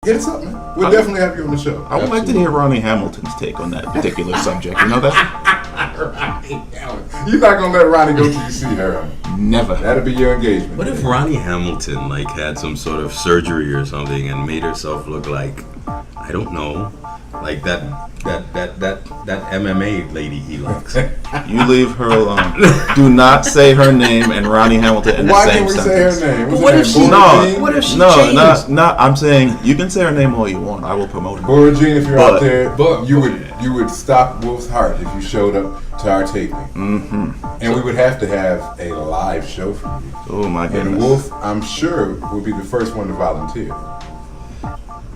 Hit us up, man. We'll definitely have you on the show. I would like to hear Ronnie Hamilton's take on that particular subject. You know that? You're not gonna let Ronnie go till you see her. Never. That'll be your engagement. What if Ronnie Hamilton like had some sort of surgery or something and made herself look like, I don't know, like that MMA lady he likes? You leave her alone. Do not say her name and Ronnie Hamilton in the Why same can't we sentence. say her name? But what if she? What if she changed? No. I'm saying you can say her name all you want. I will promote her. Bora Jean, if you're out there, you would stop Wolf's heart if you showed up to our taping. Mm-hmm. And we would have to have a live show for you. Oh my goodness. And Wolf, I'm sure, will be the first one to volunteer.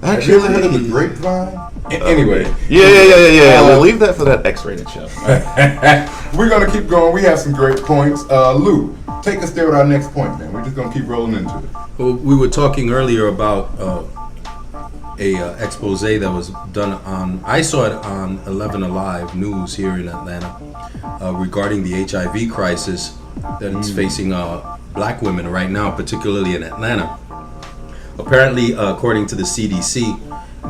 Actually, have you ever heard of the Grapevine? Anyway. Yeah. We'll leave that for that X-rated show. We're going to keep going. We have some great points. Lou, take us there with our next point, man. We're just going to keep rolling into it. Well, we were talking earlier about a expose that was done on, I saw it on 11 Alive News here in Atlanta regarding the HIV crisis that it's facing black women right now, particularly in Atlanta. Apparently, according to the CDC,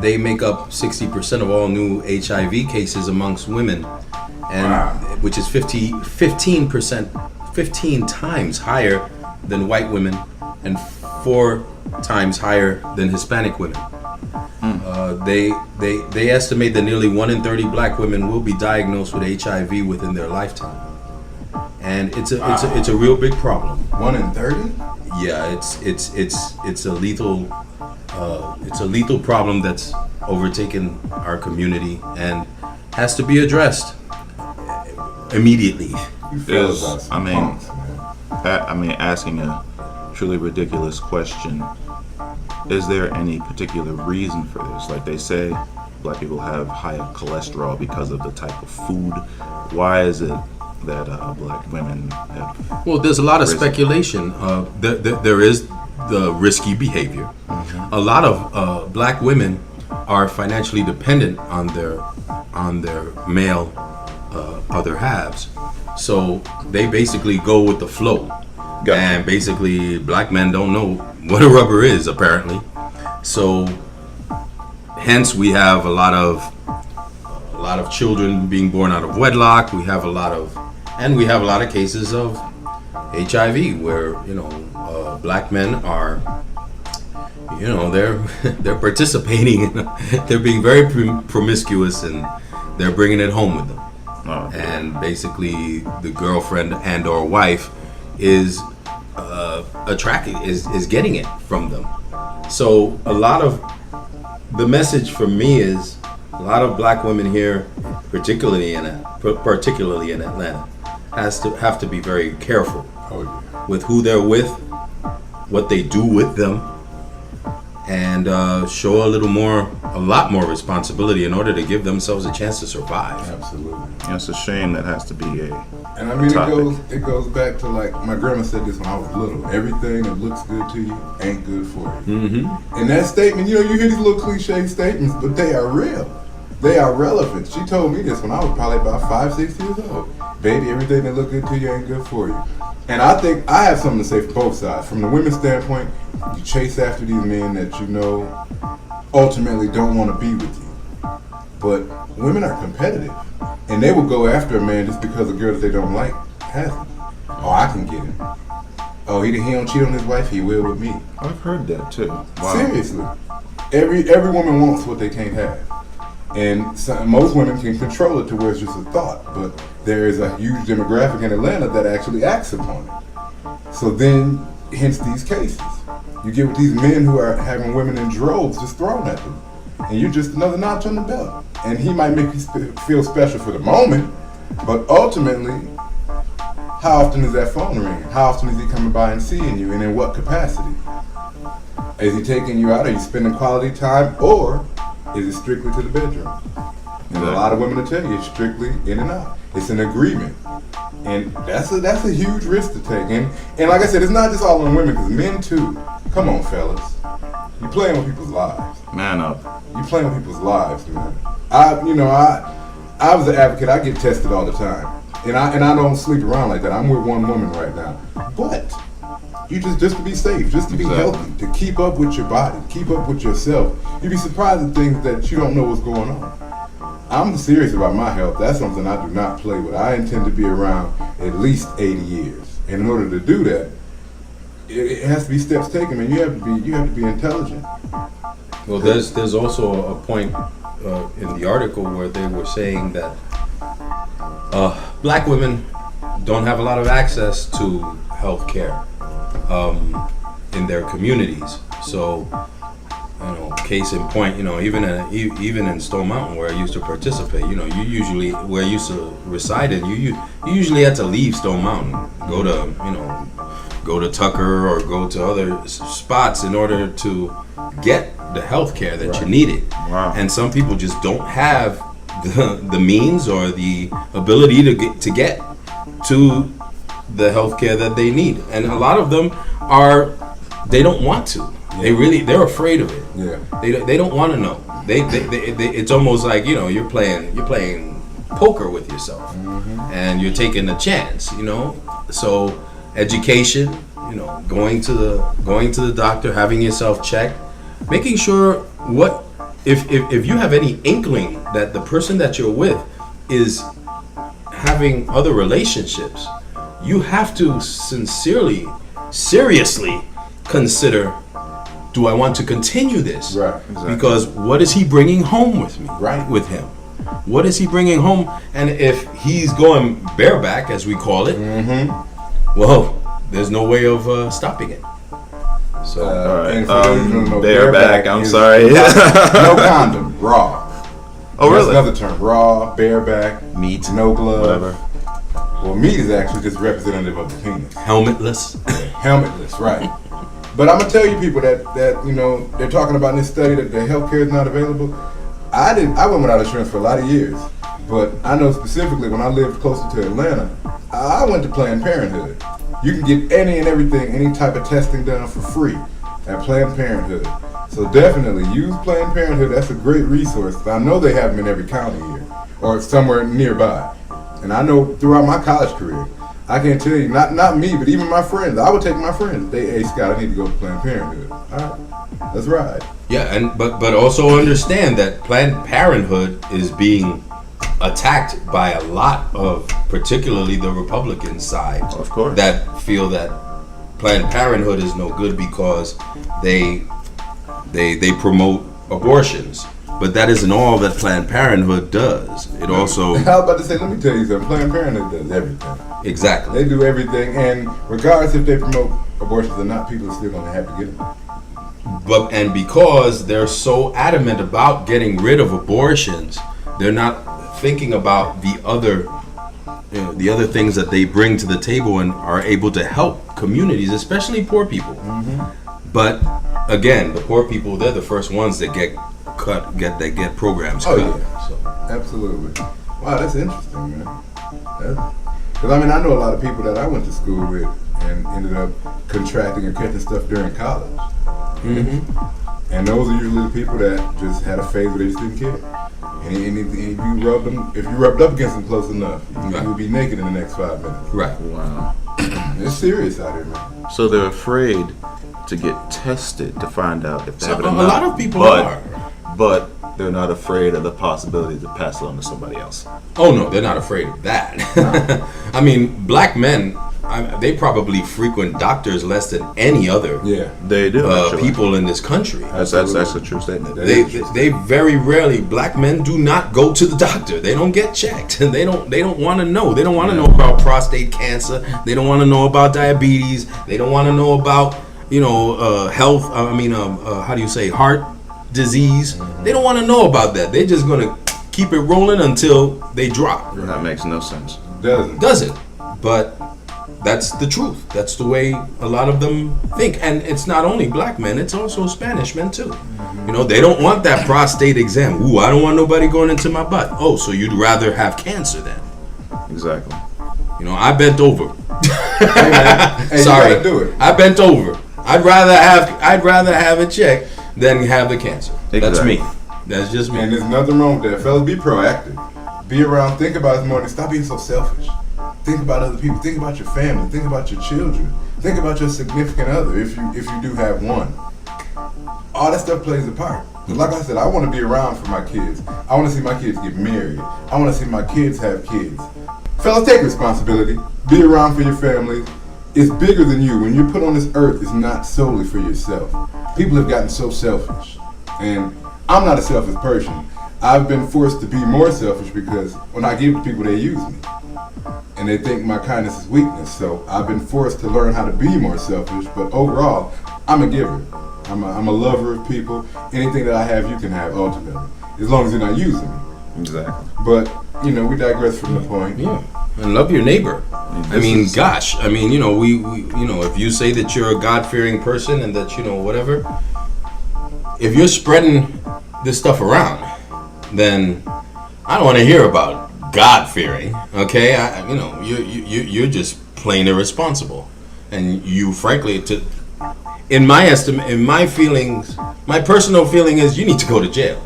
they make up 60% of all new HIV cases amongst women, and which is 15 times higher than white women and 4 times higher than Hispanic women. They estimate that nearly 1 in 30 black women will be diagnosed with HIV within their lifetime, and it's a real big problem. 1 in 30? Yeah, it's a lethal problem that's overtaken our community and has to be addressed immediately. Asking a truly ridiculous question. Is there any particular reason for this? Like they say, black people have higher cholesterol because of the type of food. Why is it that black women have... Well, there's a lot of speculation. There is the risky behavior. Mm-hmm. A lot of black women are financially dependent on their male other halves, so they basically go with the flow. Gotcha. And basically, black men don't know what a rubber is, apparently. So, hence we have a lot of children being born out of wedlock. We have a lot of cases of HIV where black men are, they're participating. They're being very promiscuous and they're bringing it home with them. Oh, and basically, the girlfriend and or wife is attracting, is getting it from them. So a lot of the message for me is a lot of black women here, particularly in Atlanta, have to be very careful with who they're with, what they do with them, and show a lot more responsibility in order to give themselves a chance to survive. Absolutely. It's a shame that has to be a And I mean, topic. it goes back to, like, my grandma said this when I was little. Everything that looks good to you ain't good for you. Mm-hmm. And that statement, you hear these little cliche statements, but they are real. They are relevant. She told me this when I was probably about 5, 6 years old. Baby, everything that look good to you ain't good for you. And I think I have something to say for both sides. From the women's standpoint, you chase after these men that you know ultimately don't want to be with you. But women are competitive. And they will go after a man just because a girl that they don't like has him. Oh, I can get him. Oh, he don't cheat on his wife, he will with me. I've heard that too. Wow. Seriously. Every woman wants what they can't have. And most women can control it to where it's just a thought. But there is a huge demographic in Atlanta that actually acts upon it. So then, hence these cases. You get with these men who are having women in droves just thrown at them. And you're just another notch on the belt. And he might make you feel special for the moment, but ultimately, how often is that phone ringing? How often is he coming by and seeing you, and in what capacity? Is he taking you out? Are you spending quality time, or is it strictly to the bedroom? And a lot of women will tell you it's strictly in and out. It's an agreement, and that's a huge risk to take. And like I said, it's not just all on women, because men too. Come on, fellas, you playing with people's lives. Man up. You playing with people's lives, man. I was an advocate. I get tested all the time, and I don't sleep around like that. I'm with one woman right now, but You just to be safe, just to be healthy, to keep up with your body, keep up with yourself. You'd be surprised at things that you don't know what's going on. I'm serious about my health. That's something I do not play with. I intend to be around at least 80 years. And in order to do that, it has to be steps taken, and you have to be intelligent. Well, there's also a point in the article where they were saying that black women don't have a lot of access to health care in their communities. So, case in point, even in Stone Mountain, where I used to participate, where I used to reside in, you usually had to leave Stone Mountain, go to Tucker or go to other spots in order to get the health care that you needed. Wow. And some people just don't have the means or the ability to get to the health care that they need. And a lot of them they don't want to. They're afraid of it. Yeah. They don't want to know. They it's almost like, you're playing poker with yourself, and you're taking a chance, So education, going to the doctor, having yourself checked, making sure if you have any inkling that the person that you're with is having other relationships, you have to seriously consider, do I want to continue this? Right. Exactly. Because what is he bringing home with me? Right. With him. What is he bringing home? And if he's going bareback, as we call it, well, there's no way of stopping it. So, and for those who don't know, bareback, I'm sorry. No condom, raw. Oh, That's really? another term, raw, bareback, Meat, no glove. whatever. Well, meat is actually just representative of the penis. helmetless. Helmetless, right. But I'm gonna tell you people that they're talking about in this study that the healthcare is not available. I went without insurance for a lot of years, but I know specifically when I lived closer to Atlanta, I went to Planned Parenthood. You can get any and everything, any type of testing done for free at Planned Parenthood. So definitely use Planned Parenthood. That's a great resource. I know they have them in every county here or somewhere nearby. And I know throughout my college career, I can tell you, not me, but even my friends. I would take my friends. Hey Scott, I need to go to Planned Parenthood. All right, let's ride. Yeah, but also understand that Planned Parenthood is being attacked by a lot of, particularly the Republican side, Of course. that feel that Planned Parenthood is no good because they promote abortions. But that isn't all that Planned Parenthood does. It also I was about to say, let me tell you something. Planned Parenthood does everything. exactly. They do everything, and regardless if they promote abortions or not, people are still going to have to get them. And because they're so adamant about getting rid of abortions, they're not thinking about the other things that they bring to the table and are able to help communities, especially poor people. But again, the poor people, they're the first ones that get programs cut. Yeah. So, Absolutely. Wow, that's interesting, man. Because I know a lot of people that I went to school with and ended up contracting or catching stuff during college. And those are usually the people that just had a phase where they just didn't care. And if you rubbed up against them close enough, you would be naked in the next 5 minutes. right. Wow. It's serious out here, man. So they're afraid to get tested to find out if they So have it a or not. lot of people are. But they're not afraid of the possibility to pass it on to somebody else. Oh no, they're not afraid of that. I mean, black men, they probably frequent doctors less than any other Yeah. They do. actually. people in this country. That's a true statement. They very rarely, black men do not go to the doctor. They don't get checked. They don't want to know. They don't want to know about prostate cancer. They don't want to know about diabetes. They don't want to know about health. How do you say, heart disease? They don't want to know about that. They're just gonna keep it rolling until they drop. That makes no sense. Doesn't. But that's the truth. That's the way a lot of them think. And it's not only black men, it's also Spanish men too. They don't want that prostate exam. Ooh, I don't want nobody going into my butt. Oh, so you'd rather have cancer then? Exactly. I bent over. Hey, man. Hey, Sorry, you gotta do it. I bent over. I'd rather have it checked than have the cancer. That's Exactly. me. That's just me. And there's nothing wrong with that. Fellas, be proactive. Be around. Think about it more. Stop being so selfish. Think about other people. Think about your family. Think about your children. Think about your significant other, if you do have one. All that stuff plays a part. 'Cause like I said, I want to be around for my kids. I want to see my kids get married. I want to see my kids have kids. Fellas, take responsibility. Be around for your family. It's bigger than you. When you're put on this earth, it's not solely for yourself. People have gotten so selfish. And I'm not a selfish person. I've been forced to be more selfish because when I give to people, they use me. And they think my kindness is weakness. So I've been forced to learn how to be more selfish. But overall, I'm a giver. I'm a lover of people. Anything that I have, you can have ultimately. As long as you're not using me. Exactly. But, we digress from the point. Yeah, and love your neighbor. I mean, gosh, we if you say that you're a God-fearing person and that, whatever, if you're spreading this stuff around, then I don't want to hear about God-fearing, okay? You're just plain irresponsible. And you, frankly, in my feelings, my personal feeling is you need to go to jail.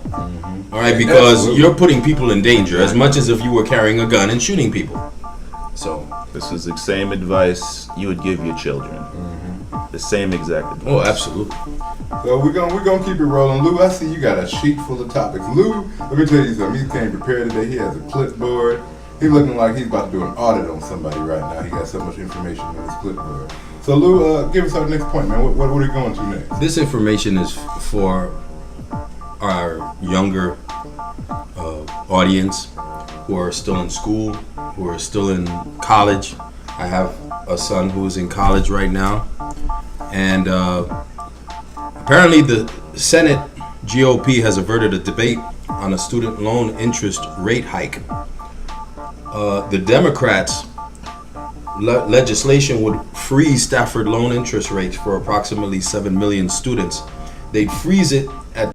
All right, because Absolutely. you're putting people in danger as much as if you were carrying a gun and shooting people. So This is the same advice you would give your children. The same exact advice. oh, absolutely. So we're gonna keep it rolling. Lou, I see you got a sheet full of topics. Lou, let me tell you something. He came prepared today. He has a clipboard. He's looking like he's about to do an audit on somebody right now. He got so much information on his clipboard. So Lou, give us our next point, man. What are we going to next? This information is for our younger audience who are still in school, who are still in college. I have a son who's in college right now. And apparently the Senate GOP has averted a debate on a student loan interest rate hike. The Democrats' legislation would freeze Stafford loan interest rates for approximately 7 million students. They'd freeze it